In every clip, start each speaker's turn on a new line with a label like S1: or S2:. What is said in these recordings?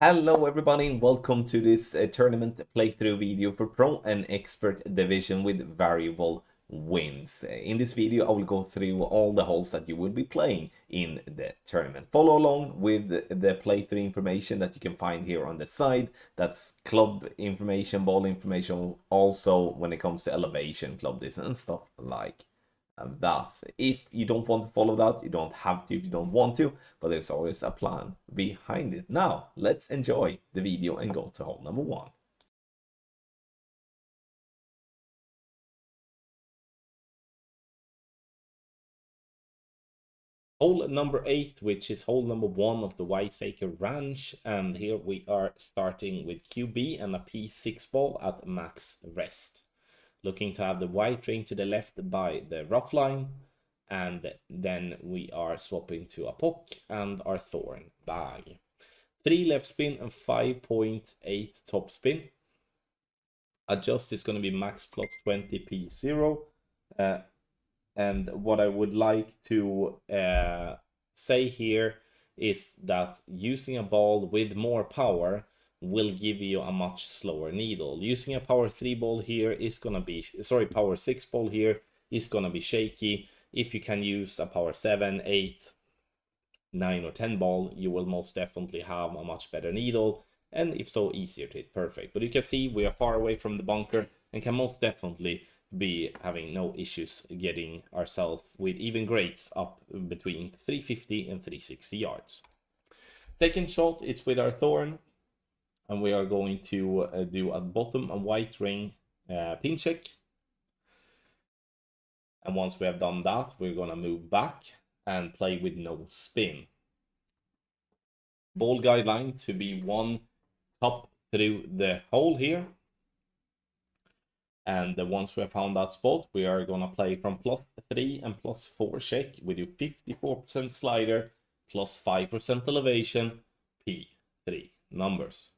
S1: Hello everybody and welcome to this tournament playthrough video for Pro and Expert Division with variable wins. In this video I will go through all the holes that you will be playing in the tournament. Follow along with the playthrough information that you can find here on the side. That's club information, ball information, also when it comes to elevation, club distance and stuff like that. If you don't want to follow that, you don't have to if you don't want to, but there's always a plan behind it. Now, let's enjoy the video and go to hole number 1. Hole number 8, which is hole number 1 of the Wiseacre Ranch, and here we are starting with QB and a P6 ball at max rest. Looking to have the white ring to the left by the rough line, and then we are swapping to a pock and our thorn bag. 3 left spin and 5.8 top spin. Adjust is going to be max plus 20 P0. And what I would like to say here is that using a ball with more power will give you a much slower needle. Using a power 3 ball here is gonna be, power 6 ball here is gonna be shaky. If you can use a power 7, 8, 9 or 10 ball, you will most definitely have a much better needle, and if so, easier to hit perfect. But you can see we are far away from the bunker and can most definitely be having no issues getting ourselves with even grades up between 350 and 360 yards. Second shot, it's with our thorn. And we are going to do at bottom a white ring pin check. And once we have done that, we're going to move back and play with no spin. Ball guideline to be 1 cup through the hole here. And once we have found that spot, we are going to play from +3 and +4 check. We do 54% slider, +5% elevation, P3 numbers.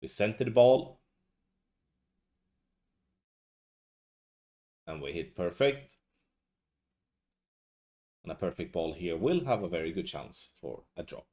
S1: We center the ball. And we hit perfect. And a perfect ball here will have a very good chance for a drop.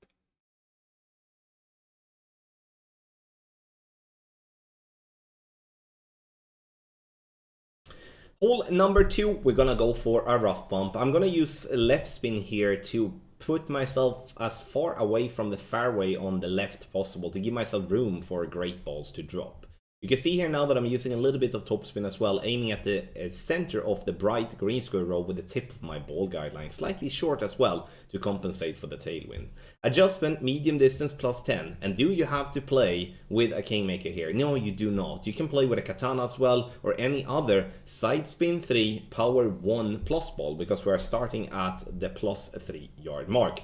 S1: Hole number 2, we're gonna go for a rough bump. I'm gonna use left spin here to put myself as far away from the fairway on the left possible to give myself room for great balls to drop. You can see here now that I'm using a little bit of topspin as well, aiming at the center of the bright green square row with the tip of my ball guideline, slightly short as well to compensate for the tailwind. Adjustment, medium distance +10. And do you have to play with a kingmaker here? No, you do not. You can play with a katana as well, or any other side spin 3, power 1 plus ball, because we are starting at the +3 yard mark.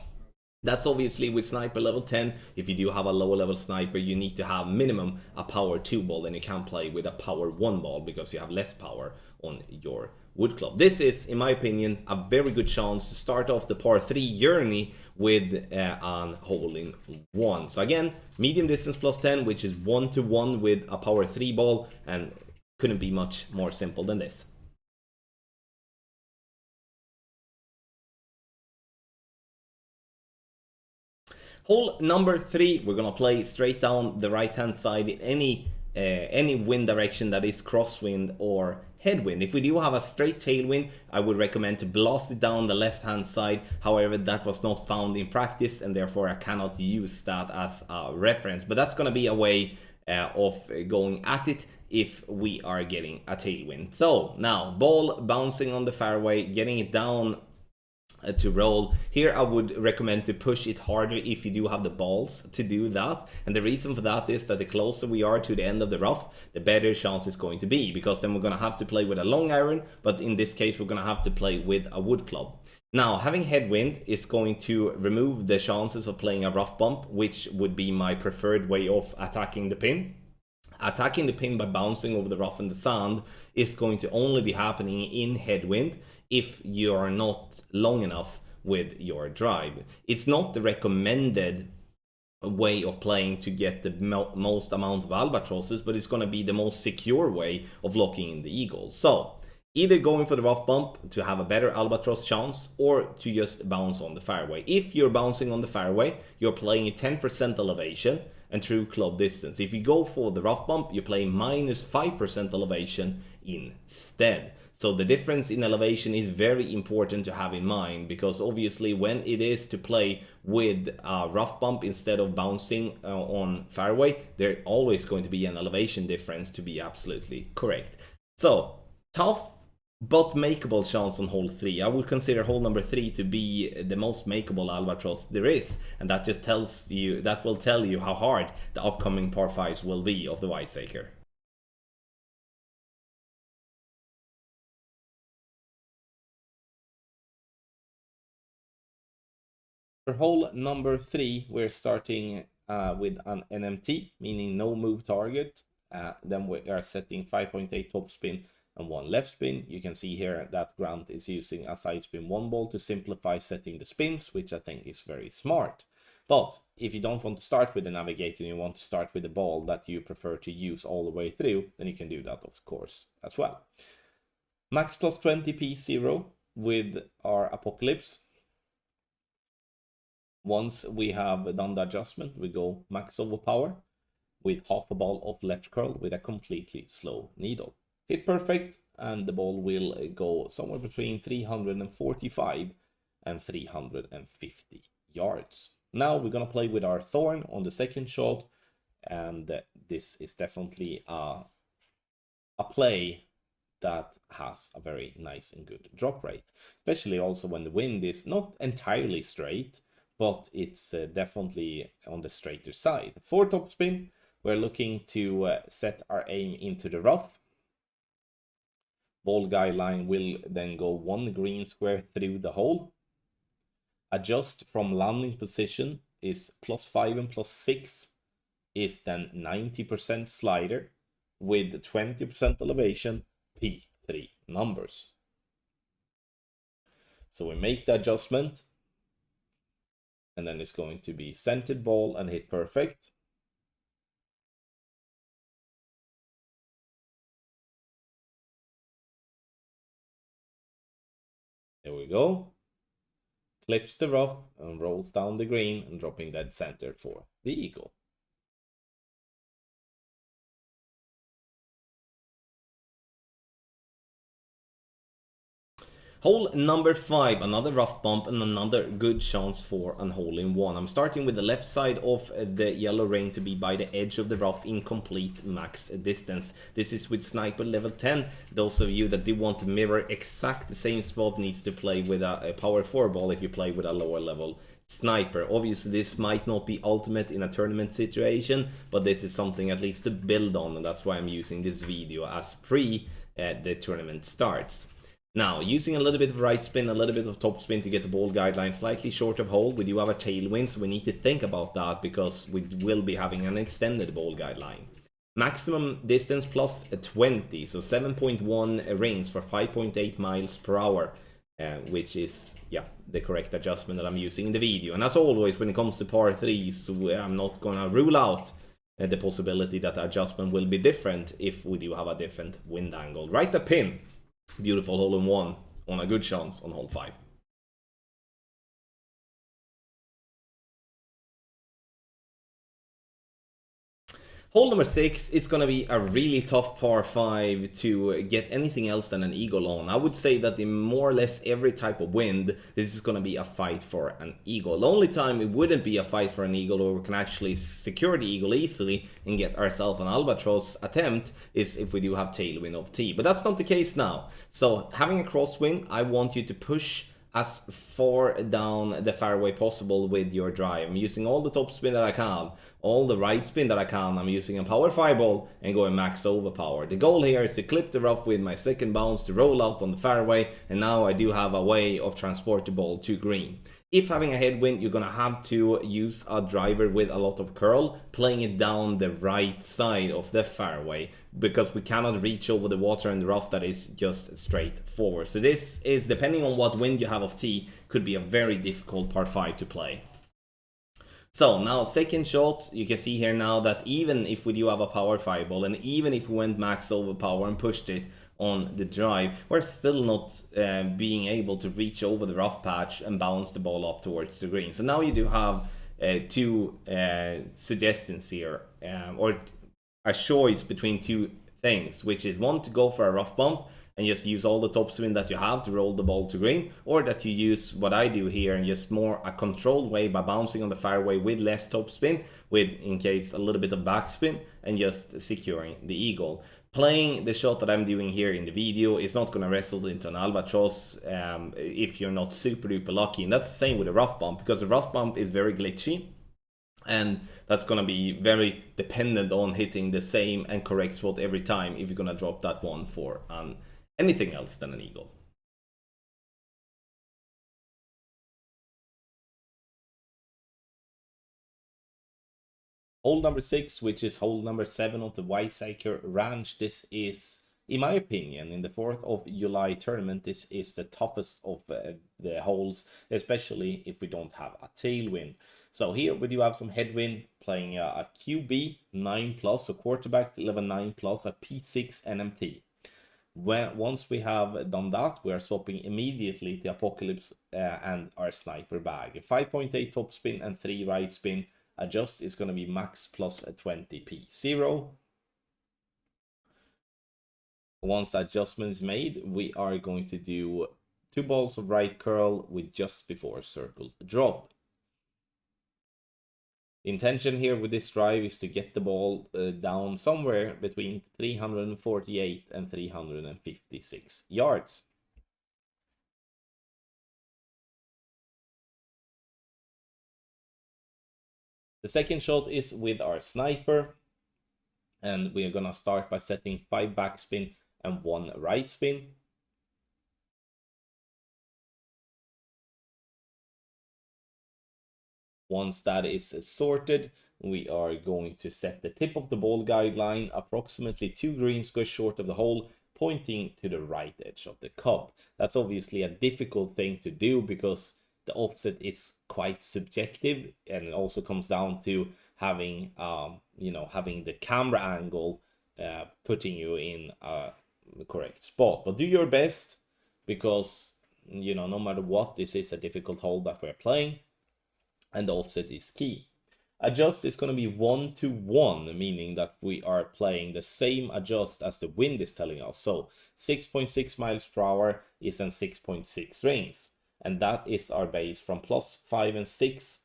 S1: That's obviously with sniper level 10. If you do have a lower level sniper, you need to have minimum a power 2 ball, then you can't play with a power 1 ball because you have less power on your wood club. This is, in my opinion, a very good chance to start off the par 3 journey with an hole in 1. So again, medium distance +10, which is 1-to-1 with a power 3 ball, and couldn't be much more simple than this. Hole number 3, we're gonna play straight down the right hand side in any wind direction that is crosswind or headwind. If we do have a straight tailwind, I would recommend to blast it down the left hand side. However, that was not found in practice and therefore I cannot use that as a reference. But that's gonna be a way of going at it if we are getting a tailwind. So now, ball bouncing on the fairway, getting it down to roll. Here I would recommend to push it harder if you do have the balls to do that, and the reason for that is that the closer we are to the end of the rough, the better chance it's going to be, because then we're going to have to play with a long iron, but in this case we're going to have to play with a wood club. Now, having headwind is going to remove the chances of playing a rough bump, which would be my preferred way of attacking the pin. Attacking the pin by bouncing over the rough and the sand is going to only be happening in headwind if you are not long enough with your drive. It's not the recommended way of playing to get the most amount of albatrosses, but it's going to be the most secure way of locking in the eagles. So Either going for the rough bump to have a better albatross chance, or to just bounce on the fairway. If you're bouncing on the fairway, you're playing at 10% elevation and true club distance. If you go for the rough bump, you're playing minus 5% elevation instead. So the difference in elevation is very important to have in mind, because obviously when it is to play with a rough bump instead of bouncing on fairway, there's always going to be an elevation difference, to be absolutely correct. So tough but makeable chance on hole 3. I would consider hole number 3 to be the most makeable albatross there is, and that just tells you, that will tell you how hard the upcoming par 5s will be of the Wiseacre. For hole number 3, we're starting with an NMT, meaning no move target. Then we are setting 5.8 topspin and 1 left spin. You can see here that Grant is using a side spin 1 ball to simplify setting the spins, which I think is very smart. But if you don't want to start with the navigator and you want to start with the ball that you prefer to use all the way through, then you can do that, of course, as well. Max plus 20 P0 with our Apocalypse. Once we have done the adjustment, we go max overpower with half a ball of left curl with a completely slow needle. Hit perfect, and the ball will go somewhere between 345 and 350 yards. Now we're gonna play with our thorn on the second shot, and this is definitely a play that has a very nice and good drop rate, especially also when the wind is not entirely straight, but it's definitely on the straighter side. For topspin, we're looking to set our aim into the rough. Ball guideline will then go 1 green square through the hole. Adjust from landing position is +5 and +6 is then 90% slider with 20% elevation, P3 numbers. So we make the adjustment, and then it's going to be centered ball and hit perfect. There we go. Clips the rough and rolls down the green and dropping dead center for the eagle. Hole number 5, another rough bump and another good chance for an hole-in-one. I'm starting with the left side of the yellow ring to be by the edge of the rough in complete max distance. This is with sniper level 10. Those of you that do want to mirror exact the same spot needs to play with a power 4 ball if you play with a lower level sniper. Obviously this might not be ultimate in a tournament situation, but this is something at least to build on, and that's why I'm using this video as pre the tournament starts. Now, using a little bit of right spin, a little bit of top spin to get the ball guideline slightly short of hole. We do have a tailwind, so we need to think about that because we will be having an extended ball guideline. Maximum distance plus 20, so 7.1 rings for 5.8 miles per hour, which is, yeah, the correct adjustment that I'm using in the video. And as always, when it comes to par 3s, I'm not gonna rule out the possibility that the adjustment will be different if we do have a different wind angle. Right the pin. Beautiful hole-in-one on a good chance on hole 5. Hole number 6 is going to be a really tough par 5 to get anything else than an eagle on. I would say that in more or less every type of wind, this is going to be a fight for an eagle. The only time it wouldn't be a fight for an eagle, or we can actually secure the eagle easily and get ourselves an albatross attempt, is if we do have tailwind of tee. But that's not the case now. So having a crosswind, I want you to push as far down the fairway possible with your drive. I'm using all the top spin that I can, all the right spin that I can. I'm using a power 5 ball and going max overpower. The goal here is to clip the rough with my second bounce to roll out on the fairway, and now I do have a way of transport the ball to green. If having a headwind, you're gonna have to use a driver with a lot of curl, playing it down the right side of the fairway, because we cannot reach over the water and the rough that is just straight forward. So this is, depending on what wind you have of tee, could be a very difficult par 5 to play. So now second shot, you can see here now that even if we do have a power fireball, and even if we went max overpower and pushed it on the drive, we're still not being able to reach over the rough patch and bounce the ball up towards the green. So now you do have two suggestions here, or a choice between two things, which is one, to go for a rough bump and just use all the topspin that you have to roll the ball to green, or that you use what I do here and just more a controlled way by bouncing on the fairway with less topspin, with in case a little bit of backspin, and just securing the eagle. Playing the shot that I'm doing here in the video is not going to result into an albatross if you're not super duper lucky, and that's the same with a rough bump, because the rough bump is very glitchy. And that's going to be very dependent on hitting the same and correct spot every time if you're going to drop that one for anything else than an eagle. Hole number 6, which is hole number 7 of the Wiseacre Ranch. This is, in my opinion, in the 4th of July tournament, this is the toughest of the holes, especially if we don't have a tailwind. So here we do have some headwind, playing a QB 9+, so quarterback level 9+, a P6 NMT. Once we have done that, we are swapping immediately the Apocalypse and our sniper bag. 5.8 top spin and 3 right spin. Adjust is going to be max plus a 20p. 0. Once the adjustment is made, we are going to do 2 balls of right curl with just before circle drop. The intention here with this drive is to get the ball down somewhere between 348 and 356 yards. The second shot is with our sniper, and we are gonna start by setting 5 backspin and 1 right spin. Once that is sorted, we are going to set the tip of the ball guideline approximately 2 green squares short of the hole, pointing to the right edge of the cup. That's obviously a difficult thing to do because the offset is quite subjective, and it also comes down to having having the camera angle putting you in the correct spot. But do your best, because no matter what, this is a difficult hole that we're playing, and the offset is key. Adjust is going to be 1 to 1, meaning that we are playing the same adjust as the wind is telling us. So 6.6 miles per hour is in 6.6 rings. And that is our base from +5 and 6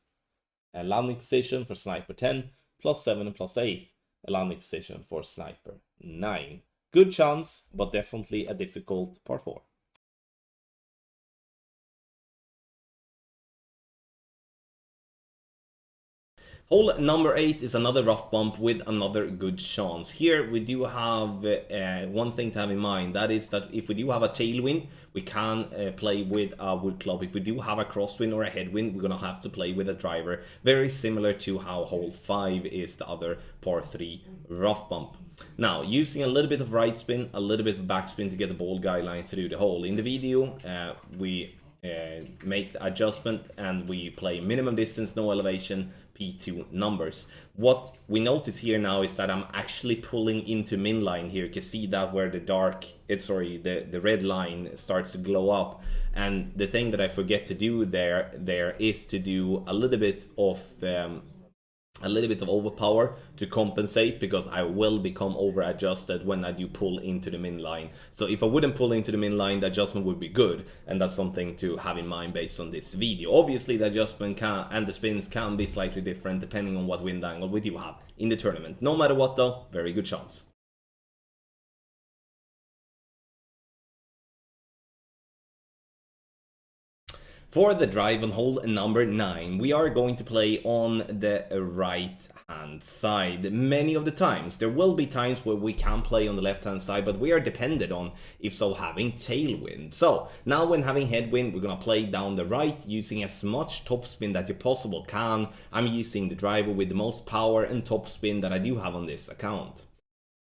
S1: a landing position for sniper 10, +7 and +8 a landing position for sniper 9. Good chance, but definitely a difficult par 4. Hole number 8 is another rough bump with another good chance. Here we do have one thing to have in mind, that is that if we do have a tailwind, we can play with a wood club. If we do have a crosswind or a headwind, we're gonna have to play with a driver. Very similar to how hole 5 is the other par 3 rough bump. Now, using a little bit of right spin, a little bit of backspin to get the ball guideline through the hole. In the video, we make the adjustment and we play minimum distance, no elevation, P2 numbers. What we notice here now is that I'm actually pulling into min line here. You can see that where the red line starts to glow up. And the thing that I forget to do there is to do a little bit of overpower to compensate, because I will become over adjusted when I do pull into the min line. So if I wouldn't pull into the min line, the adjustment would be good, and that's something to have in mind based on this video. Obviously the adjustment and the spins can be slightly different depending on what wind angle we do have in the tournament. No matter what though, very good chance. For the drive on hole number 9, we are going to play on the right hand side. Many of the times, there will be times where we can play on the left hand side, but we are dependent on, if so, having tailwind. So now when having headwind, we're gonna play down the right using as much topspin that you possibly can. I'm using the driver with the most power and topspin that I do have on this account.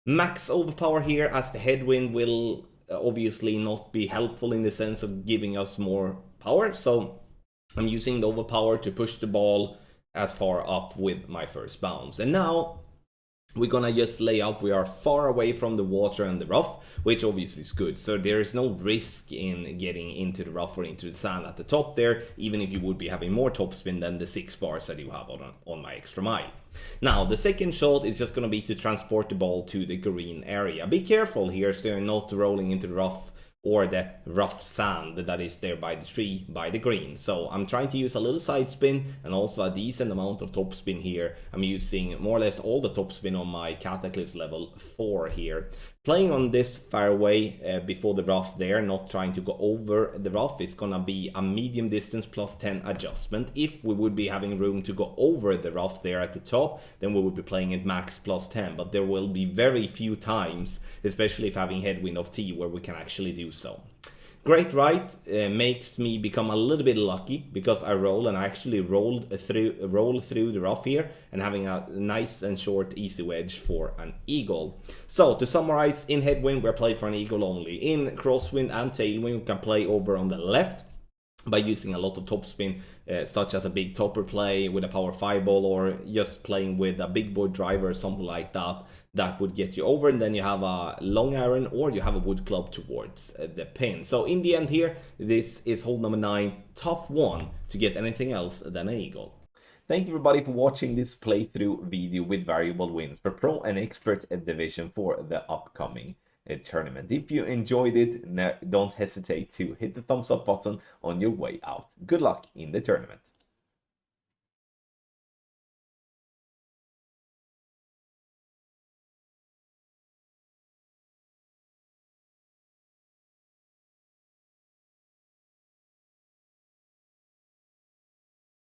S1: Max overpower here, as the headwind will obviously not be helpful in the sense of giving us more power, so I'm using the overpower to push the ball as far up with my first bounce. And now we're gonna just lay up. We are far away from the water and the rough, which obviously is good. So there is no risk in getting into the rough or into the sand at the top there, even if you would be having more topspin than the 6 bars that you have on my extra mile. Now, the second shot is just gonna be to transport the ball to the green area. Be careful here so you're not rolling into the rough or the rough sand that is there by the tree, by the green. So I'm trying to use a little side spin and also a decent amount of topspin here. I'm using more or less all the topspin on my Cataclysm level 4 here. Playing on this fairway before the rough there, not trying to go over the rough, is gonna be a medium distance plus 10 adjustment. If we would be having room to go over the rough there at the top, then we would be playing it max plus 10, but there will be very few times, especially if having headwind of tee, where we can actually do so. Great right makes me become a little bit lucky because I roll, and I actually roll through the rough here and having a nice and short easy wedge for an eagle. So to summarize, in headwind we're playing for an eagle only. In crosswind and tailwind we can play over on the left by using a lot of topspin, such as a big topper play with a power 5 ball, or just playing with a big board driver or something like that. That would get you over, and then you have a long iron or you have a wood club towards the pin. So in the end here, this is hole number 9, tough one to get anything else than an eagle. Thank you everybody for watching this playthrough video with variable wins for Pro and Expert Division for the upcoming tournament. If you enjoyed it, don't hesitate to hit the thumbs up button on your way out. Good luck in the tournament.